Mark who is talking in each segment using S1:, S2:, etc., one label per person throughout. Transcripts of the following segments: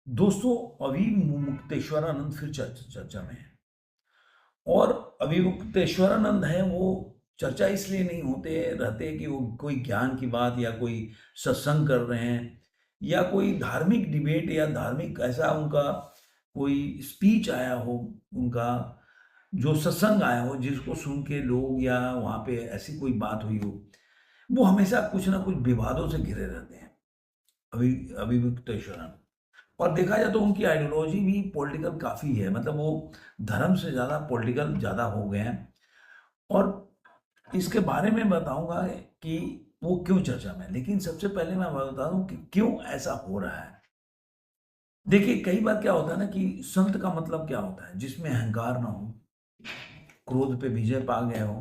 S1: दोस्तों, अभी मुक्तेश्वरानंद फिर चर्चा में है। और अभी मुक्तेश्वरानंद है वो चर्चा इसलिए नहीं होते रहते कि वो कोई ज्ञान की बात या कोई सत्संग कर रहे हैं या कोई धार्मिक डिबेट या धार्मिक ऐसा उनका कोई स्पीच आया हो, उनका जो सत्संग आया हो जिसको सुन के लोग या वहाँ पे ऐसी कोई बात हुई हो, वो हमेशा कुछ ना कुछ विवादों से घिरे रहते हैं। अभी अभियुक्तेश्वरानंद, और देखा जाए तो उनकी आइडियोलॉजी भी पॉलिटिकल काफ़ी है, मतलब वो धर्म से ज़्यादा पॉलिटिकल ज़्यादा हो गए हैं। और इसके बारे में बताऊंगा कि वो क्यों चर्चा में है। लेकिन सबसे पहले मैं बता दूं कि क्यों ऐसा हो रहा है। देखिए, कई बार क्या होता है ना कि संत का मतलब क्या होता है, जिसमें अहंकार ना हो, क्रोध पे विजय पा गए हो,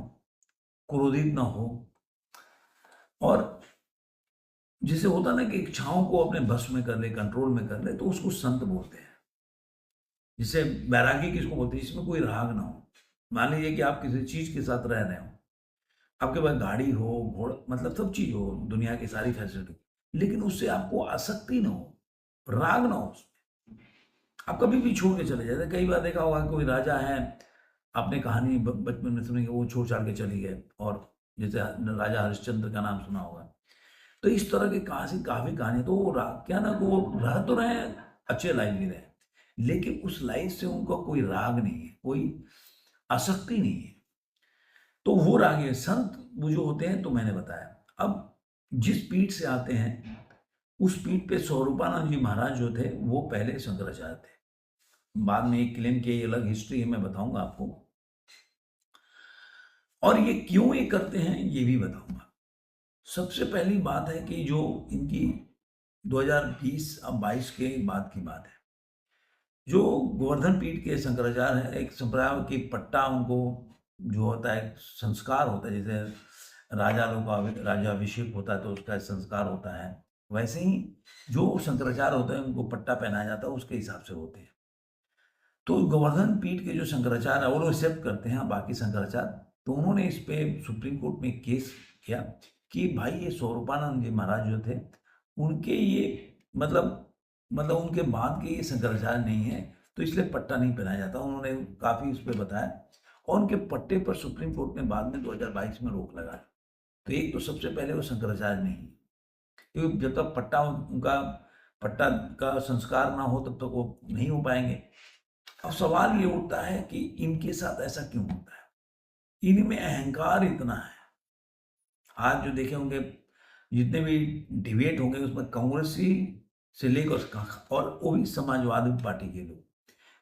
S1: क्रोधित ना हो, और जिसे होता है ना कि इच्छाओं को अपने बस में कर ले, कंट्रोल में कर ले, तो उसको संत बोलते हैं। जिसे बैरागी किसको बोलते हैं, जिसमें कोई राग ना हो। मान लीजिए कि आप किसी चीज के साथ रह रहे हो, आपके पास गाड़ी हो, घोड़ा, मतलब सब चीज हो, दुनिया की सारी फैसिलिटी, लेकिन उससे आपको आसक्ति ना हो, राग ना हो उसमें, आप कभी भी छोड़ के चले जाते। कई बार देखा होगा कोई राजा है, आपने कहानी बचपन में सुनी कि वो छोड़ छाड़ के चली गए, और जैसे राजा हरिश्चंद्र का नाम सुना होगा। तो इस तरह की काफी कहानी, तो वो क्या ना, वो रह तो रहे हैं, अच्छे लाइफ जी रहे हैं, लेकिन उस लाइफ से उनका कोई राग नहीं है, कोई आसक्ति नहीं है। तो वो रागी संत वो जो होते हैं, तो मैंने बताया। अब जिस पीठ से आते हैं, उस पीठ पे स्वरूपानंद जी महाराज जो थे, वो पहले शंकराचार्य थे। बाद में एक क्लेम की अलग हिस्ट्री है, मैं बताऊंगा आपको। और ये क्यों ये करते हैं ये भी बताऊंगा। सबसे पहली बात है कि जो इनकी 2020 अब 22 के बाद की बात है, जो गोवर्धन पीठ के शंकराचार्य है, एक संप्रदाय की पट्टा उनको जो होता है, संस्कार होता है, जैसे राजा लोग का राज्याभिषेक होता है तो उसका संस्कार होता है, वैसे ही जो शंकराचार्य होते हैं उनको पट्टा पहनाया जाता है, उसके हिसाब से होते हैं। तो गोवर्धन पीठ के जो शंकराचार्य है वो लोग एक्सेप्ट करते हैं बाकी शंकराचार्य। तो उन्होंने इस पे सुप्रीम कोर्ट में केस किया कि भाई ये स्वरूपानंद जी महाराज जो थे, उनके ये मतलब उनके बाद के ये शंकराचार्य नहीं है, तो इसलिए पट्टा नहीं पहनाया जाता। उन्होंने काफी उस पर बताया, और उनके पट्टे पर सुप्रीम कोर्ट ने बाद में 2022 में रोक लगाई। तो एक तो सबसे पहले वो शंकराचार्य नहीं, क्योंकि जब तक पट्टा उनका पट्टा का संस्कार ना हो तब तक वो नहीं हो पाएंगे। अब सवाल ये उठता है कि इनके साथ ऐसा क्यों होता है, इनमें अहंकार इतना है। आज जो देखे होंगे, जितने भी डिबेट होंगे, उसमें कांग्रेसी से लेकर और वो भी समाजवादी पार्टी के लोग,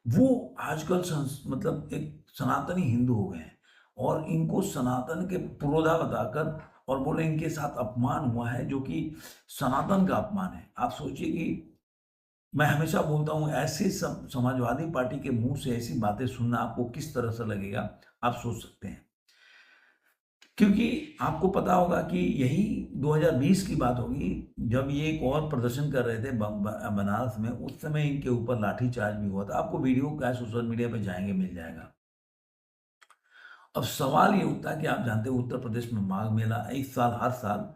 S1: वो आजकल मतलब एक सनातनी हिंदू हो गए हैं, और इनको सनातन के पुरोधा बताकर और बोले इनके साथ अपमान हुआ है, जो कि सनातन का अपमान है। आप सोचिए कि मैं हमेशा बोलता हूँ, ऐसे समाजवादी पार्टी के मुंह से ऐसी बातें सुनना आपको किस तरह से लगेगा, आप सोच सकते हैं। क्योंकि आपको पता होगा कि यही 2020 की बात होगी, जब ये एक और प्रदर्शन कर रहे थे बनारस में, उस समय इनके ऊपर लाठीचार्ज भी हुआ था। आपको वीडियो क्या सोशल मीडिया पे जाएंगे मिल जाएगा। अब सवाल ये उठता है कि आप जानते हो उत्तर प्रदेश में माघ मेला इस साल, हर साल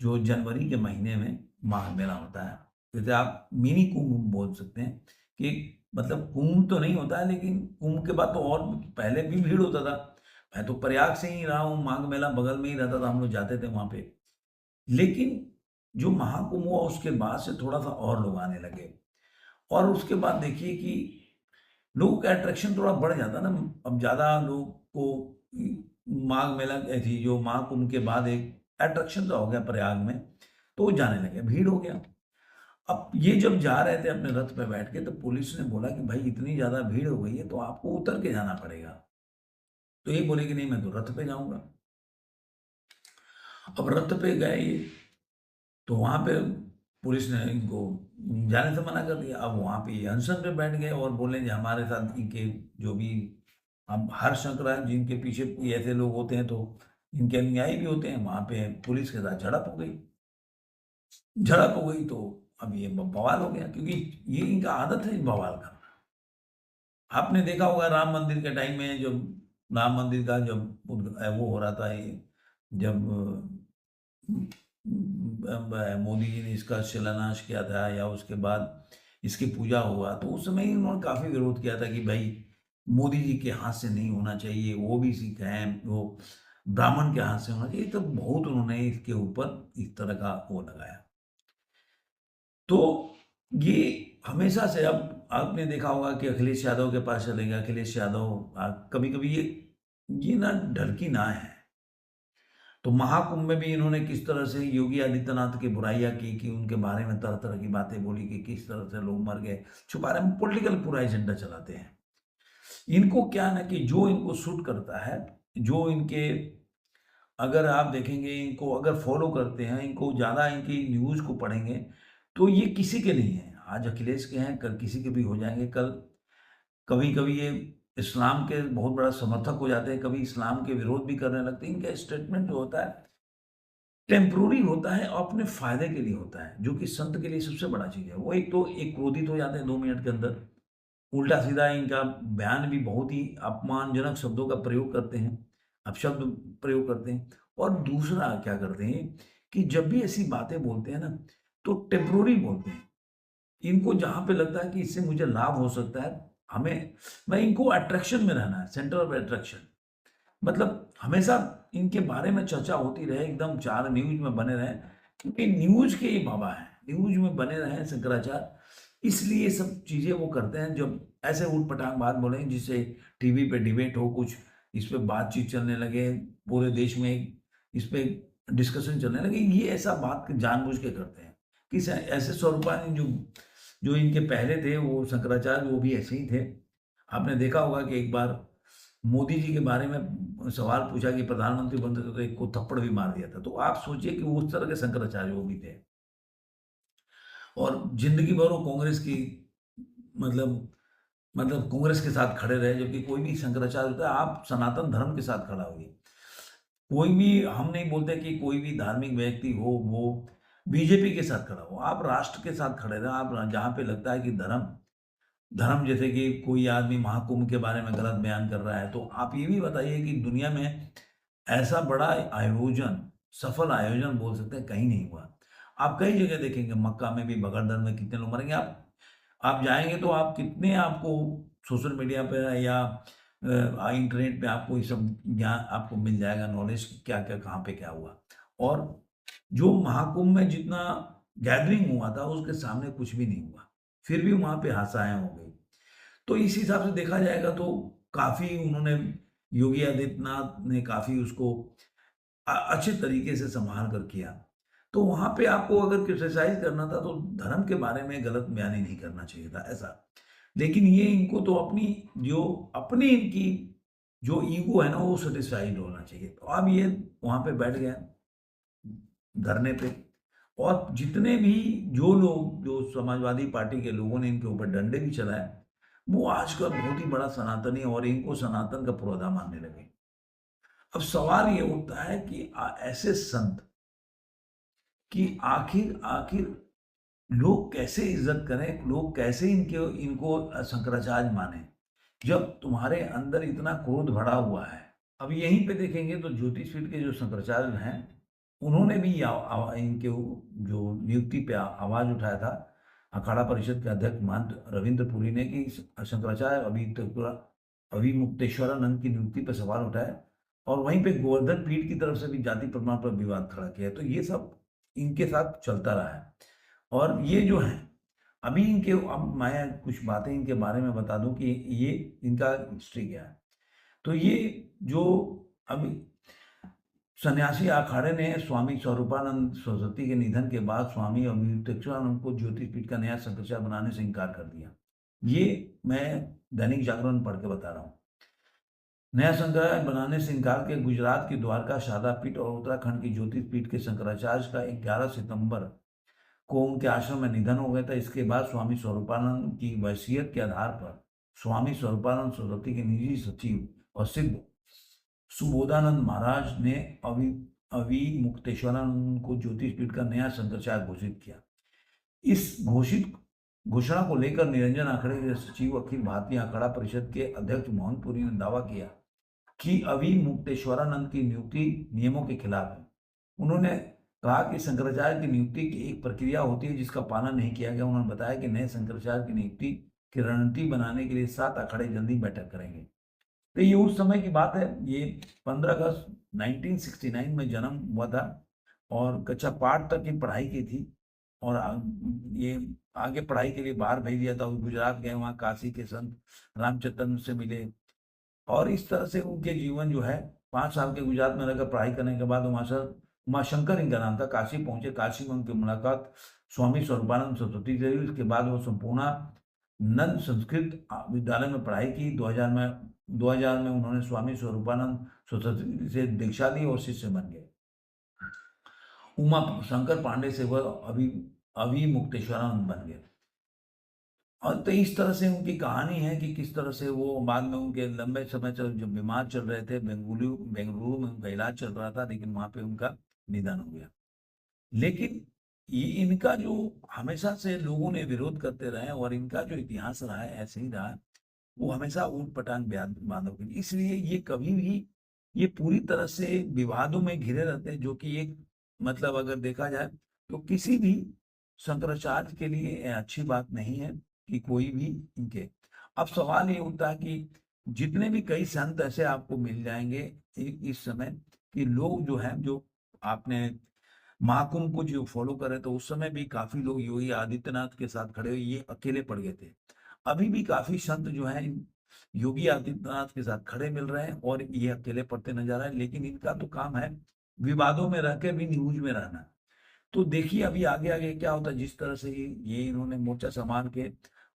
S1: जो जनवरी के महीने में माघ मेला होता है, जैसे आप मिनी कुंभ बोल सकते हैं कि मतलब कुंभ तो नहीं होता है, लेकिन कुंभ के बाद तो और पहले भी भीड़ होता था। मैं तो प्रयाग से ही रहा हूँ, माघ मेला बगल में ही रहता था, हम लोग जाते थे वहां पे। लेकिन जो महाकुंभ हुआ उसके बाद से थोड़ा सा और लोग आने लगे, और उसके बाद देखिए कि लोगों का अट्रैक्शन थोड़ा बढ़ जाता ना। अब ज़्यादा लोग को माघ मेला थी, जो महाकुंभ के बाद एक अट्रैक्शन सा हो गया प्रयाग में, तो वो जाने लगे, भीड़ हो गया। अब ये जब जा रहे थे अपने रथ पे बैठ के, तो पुलिस ने बोला कि भाई इतनी ज़्यादा भीड़ हो गई है तो आपको उतर के जाना पड़ेगा। तो ये बोले कि नहीं, मैं तो रथ पे जाऊंगा। अब रथ पे गए ये, तो वहां पे पुलिस ने इनको जाने से मना कर दिया। अब वहां पे ये अनशन पे बैठ गए और बोले कि हमारे साथ इनके जो भी, अब हर संक्रांत जिनके पीछे कोई ऐसे लोग होते हैं तो इनके अनुयायी भी होते हैं, वहां पे पुलिस के साथ झड़प हो गई। झड़प हो गई तो अब ये बवाल हो गया, क्योंकि ये इनका आदत है बवाल करना। आपने देखा होगा राम मंदिर के टाइम में, जब राम मंदिर का जब वो हो रहा था, ये जब मोदी जी ने इसका शिलान्यास किया था, या उसके बाद इसकी पूजा हुआ, तो उस समय इन्होंने काफ़ी विरोध किया था कि भाई मोदी जी के हाथ से नहीं होना चाहिए, ओबीसी का है, वो ब्राह्मण के हाथ से होना चाहिए, तो बहुत उन्होंने इसके ऊपर इस तरह का वो लगाया। तो ये हमेशा से, अब आपने देखा होगा कि अखिलेश यादव के पास चले गए, अखिलेश यादव कभी कभी ये ना डर की ना है। तो महाकुंभ में भी इन्होंने किस तरह से योगी आदित्यनाथ की बुराइयां की, कि उनके बारे में तरह तरह की बातें बोली कि किस तरह से लोग मर गए, छुपा रहे हैं, पॉलिटिकल पूरा एजेंडा चलाते हैं। इनको क्या ना कि जो इनको सूट करता है, जो इनके, अगर आप देखेंगे इनको, अगर फॉलो करते हैं इनको, ज़्यादा इनकी न्यूज़ को पढ़ेंगे, तो ये किसी के नहीं है। आज अखिलेश के हैं, कल किसी के भी हो जाएंगे। कल कभी कभी ये इस्लाम के बहुत बड़ा समर्थक हो जाते हैं, कभी इस्लाम के विरोध भी करने लगते हैं। इनका स्टेटमेंट जो होता है टेम्पोररी होता है और अपने फायदे के लिए होता है, जो कि संत के लिए सबसे बड़ा चीज़ है। वो एक तो एक क्रोधित हो जाते हैं 2 मिनट के अंदर, उल्टा सीधा इनका बयान भी बहुत ही अपमानजनक शब्दों का प्रयोग करते हैं, अपशब्द प्रयोग करते हैं। और दूसरा क्या करते हैं कि जब भी ऐसी बातें बोलते हैं ना, तो टेम्पोररी बोलते हैं। इनको जहाँ पे लगता है कि इससे मुझे लाभ हो सकता है, हमें, मैं इनको अट्रैक्शन में रहना है, सेंटर ऑफ अट्रैक्शन। मतलब हमेशा इनके बारे में चर्चा होती रहे, एकदम 4 न्यूज़ में बने रहें, क्योंकि न्यूज़ के ये बाबा हैं, न्यूज़ में बने रहें शंकराचार्य। इसलिए ये सब चीज़ें वो करते हैं, जब ऐसे ऊट-पटांग बात बोलें जिससे टीवी पे डिबेट हो, कुछ इस पे बातचीत चलने लगे, पूरे देश में इस पे डिस्कशन चलने लगे, ये ऐसा बात जानबूझ के करते हैं। किस ऐसे स्वरूपानी जो जो इनके पहले थे, वो शंकराचार्य, वो भी ऐसे ही थे। आपने देखा होगा कि एक बार मोदी जी के बारे में सवाल पूछा कि प्रधानमंत्री बनते तो एक को थप्पड़ भी मार दिया था। तो आप सोचिए कि वो उस तरह के शंकराचार्य वो भी थे। और जिंदगी भर वो कांग्रेस की, मतलब कांग्रेस के साथ खड़े रहे, जबकि कोई भी शंकराचार्य होता है, आप सनातन धर्म के साथ खड़ा होइए। कोई भी, हम नहीं बोलते कि कोई भी धार्मिक व्यक्ति हो वो बीजेपी के साथ खड़ा हो, आप राष्ट्र के साथ खड़े रहे। आप जहाँ पे लगता है कि धर्म धर्म जैसे कि कोई आदमी महाकुंभ के बारे में गलत बयान कर रहा है, तो आप ये भी बताइए कि दुनिया में ऐसा बड़ा आयोजन, सफल आयोजन बोल सकते हैं, कहीं नहीं हुआ। आप कई जगह देखेंगे, मक्का में भी बगरदर में कितने लोग मरेंगे। आप जाएंगे तो आप कितने, आपको सोशल मीडिया पे या इंटरनेट पे आपको ये सब ज्ञान आपको मिल जाएगा, नॉलेज क्या क्या कहाँ पे क्या हुआ। और जो महाकुंभ में जितना गैदरिंग हुआ था, उसके सामने कुछ भी नहीं हुआ, फिर भी वहाँ पे हादसाएं हो गई। तो इस हिसाब से देखा जाएगा तो काफ़ी उन्होंने, योगी आदित्यनाथ ने काफ़ी उसको अच्छे तरीके से संभाल कर किया। तो वहाँ पे आपको अगर क्रिटिसाइज़ करना था तो धर्म के बारे में गलत बयानी नहीं करना चाहिए था, ऐसा। लेकिन ये इनको तो अपनी इनकी जो ईगो है ना, वो सैटिस्फाइड होना चाहिए। तो अब ये वहाँ पे बैठ गए धरने पे, और जितने भी जो लोग, जो समाजवादी पार्टी के लोगों ने इनके ऊपर डंडे भी चलाए, वो आजकल बहुत ही बड़ा सनातनी और इनको सनातन का पुरोधा मानने लगे। अब सवाल ये उठता है कि ऐसे संत कि आखिर आखिर लोग कैसे इज्जत करें, लोग कैसे इनको शंकराचार्य माने, जब तुम्हारे अंदर इतना क्रोध भरा हुआ है। अब यहीं पे देखेंगे तो ज्योतिषपीठ के जो शंकराचार्य हैं, उन्होंने भी इनके जो नियुक्ति पे आवाज उठाया था। अखाड़ा परिषद के अध्यक्ष महंत रविंद्र पुरी ने, कि शंकराचार्य अभिमुक्तेश्वरानंद की नियुक्ति पर सवाल उठाए, और वहीं पे गोवर्धन पीठ की तरफ से भी जाति प्रमाण पर विवाद खड़ा किया। तो ये सब इनके साथ चलता रहा है। और ये जो है अभी इनके, अब मैं कुछ बातें इनके बारे में बता दूं कि ये इनका हिस्ट्री क्या है। तो ये जो अभी सन्यासी अखाड़े ने स्वामी स्वरूपानंद सरस्वती के निधन के बाद स्वामी अभिमुक्तेश्वरानंद को ज्योतिषपीठ का नया शंकराचार्य बनाने से इनकार कर दिया। ये मैं दैनिक जागरण पढ़ के बता रहा हूँ। नया शंकराचार्य बनाने से इनकार के गुजरात की द्वारका शारदा पीठ और उत्तराखंड की ज्योतिष पीठ के शंकराचार्य का 11 सितंबर को उनके आश्रम में निधन हो गया था। इसके बाद स्वामी स्वरूपानंद की वसीयत के आधार पर स्वामी स्वरूपानंद सरस्वती के निजी सचिव और सिद्ध सुबोधानंद महाराज ने अभिमुक्तेश्वरानंद को ज्योतिष पीठ का नया शंकराचार्य घोषित किया। इस घोषणा को लेकर निरंजन अखाड़े के सचिव अखिल भारतीय अखाड़ा परिषद के अध्यक्ष मोहनपुरी ने दावा किया कि अभिमुक्तेश्वरानंद की नियुक्ति नियमों के खिलाफ है। उन्होंने कहा कि शंकराचार्य की नियुक्ति की एक प्रक्रिया होती है जिसका पालन नहीं किया गया। उन्होंने बताया कि नए शंकराचार्य की नियुक्ति की रणनीति बनाने के लिए 7 अखाड़े जल्दी बैठक करेंगे। तो ये उस समय की बात है, ये 15 अगस्त 1969 में जन्म हुआ था और कक्षा 5 तक की पढ़ाई की थी और ये आगे पढ़ाई के लिए बाहर भेज दिया था। वो गुजरात गए, वहाँ काशी के संत रामचंद्र से मिले और इस तरह से उनके जीवन जो है 5 साल के गुजरात में रहकर पढ़ाई करने के बाद उमाशंकर इनका नाम था, काशी पहुंचे। काशी में उनकी मुलाकात स्वामी स्वरूपानंद सरस्वती से हुई। उसके बाद वो संपूर्ण नंद संस्कृत विद्यालय में पढ़ाई की। 2000 में उन्होंने स्वामी स्वरूपानंद सरस्वती से दीक्षा ली और शिष्य बन गए। उमा शंकर पांडे से वह अभी मुक्तेश्वरानंद बन गए। और तो इस तरह से उनकी कहानी है कि किस तरह से वो बाद में उनके लंबे समय तक जब बीमार चल रहे थे, बेंगलुरु में उनका इलाज चल रहा था, लेकिन वहां पे उनका निधन हो गया। लेकिन ये इनका जो हमेशा से लोगों ने विरोध करते रहे और इनका जो इतिहास रहा है ऐसे ही रहा, वो हमेशा ऊट पटांग बांधों के लिए, इसलिए ये कभी भी ये पूरी तरह से विवादों में घिरे रहते हैं, जो कि एक मतलब अगर देखा जाए तो किसी भी शंकराचार्य के लिए ये अच्छी बात नहीं है कि कोई भी इनके। अब सवाल ये उठता है कि जितने भी कई संत ऐसे आपको मिल जाएंगे इस समय कि लोग जो है, जो आपने महाकुंभ को जो फॉलो करे तो उस समय भी काफी लोग योगी आदित्यनाथ के साथ खड़े हुए, ये अकेले पड़ गए थे। अभी भी काफी संत जो हैं योगी आदित्यनाथ के साथ खड़े मिल रहे हैं और ये अकेले पड़ते नजर आ रहे हैं, लेकिन इनका तो काम है विवादों में रह के भी न्यूज में रहना। तो देखिए अभी आगे आगे क्या होता है, जिस तरह से ये इन्होंने मोर्चा संभाल के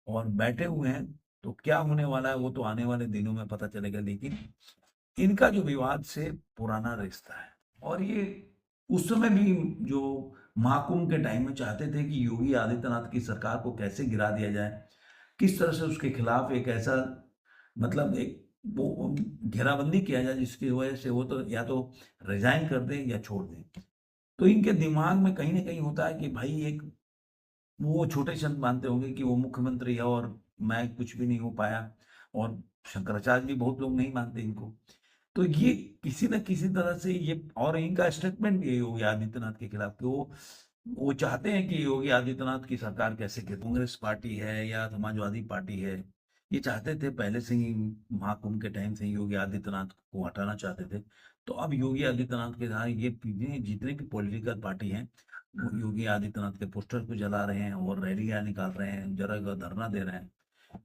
S1: और बैठे हुए हैं, तो क्या होने वाला है वो तो आने वाले दिनों में पता चलेगा। लेकिन इनका जो विवाद से पुराना रिश्ता है और ये उस समय भी जो महाकुंभ के टाइम में चाहते थे कि योगी आदित्यनाथ की सरकार को कैसे गिरा दिया जाए, किस तरह से उसके खिलाफ एक ऐसा मतलब एक वो घेराबंदी किया जाए जिसकी वजह से वो तो या तो रिजाइन कर दें या छोड़ दें। तो इनके दिमाग में कहीं ना कहीं होता है कि भाई एक वो छोटे संत मानते होंगे कि वो मुख्यमंत्री है और मैं कुछ भी नहीं हो पाया, और शंकराचार्य भी बहुत लोग नहीं मानते इनको। तो ये किसी न किसी तरह से ये, और इनका स्टेटमेंट भी है योगी आदित्यनाथ के खिलाफ कि वो चाहते हैं कि योगी आदित्यनाथ की सरकार कैसे गिरे। कांग्रेस पार्टी है या समाजवादी पार्टी है, ये चाहते थे पहले से ही, महाकुंभ के टाइम से ही योगी आदित्यनाथ को हटाना चाहते थे। तो अब योगी आदित्यनाथ के साथ ये जितने भी पॉलिटिकल पार्टी हैं वो योगी आदित्यनाथ के पोस्टर को जला रहे हैं और रैलियां निकाल रहे हैं, जगह धरना दे रहे हैं।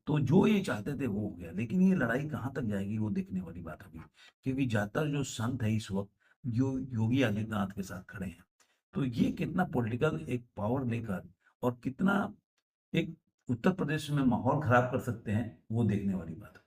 S1: तो जो ये चाहते थे वो हो गया, लेकिन ये लड़ाई कहाँ तक जाएगी वो देखने वाली बात होगी, क्योंकि ज्यादातर जो संत है इस वक्त योगी आदित्यनाथ के साथ खड़े हैं। तो ये कितना पॉलिटिकल एक पावर लेकर और कितना एक उत्तर प्रदेश में माहौल खराब कर सकते हैं वो देखने वाली बात है।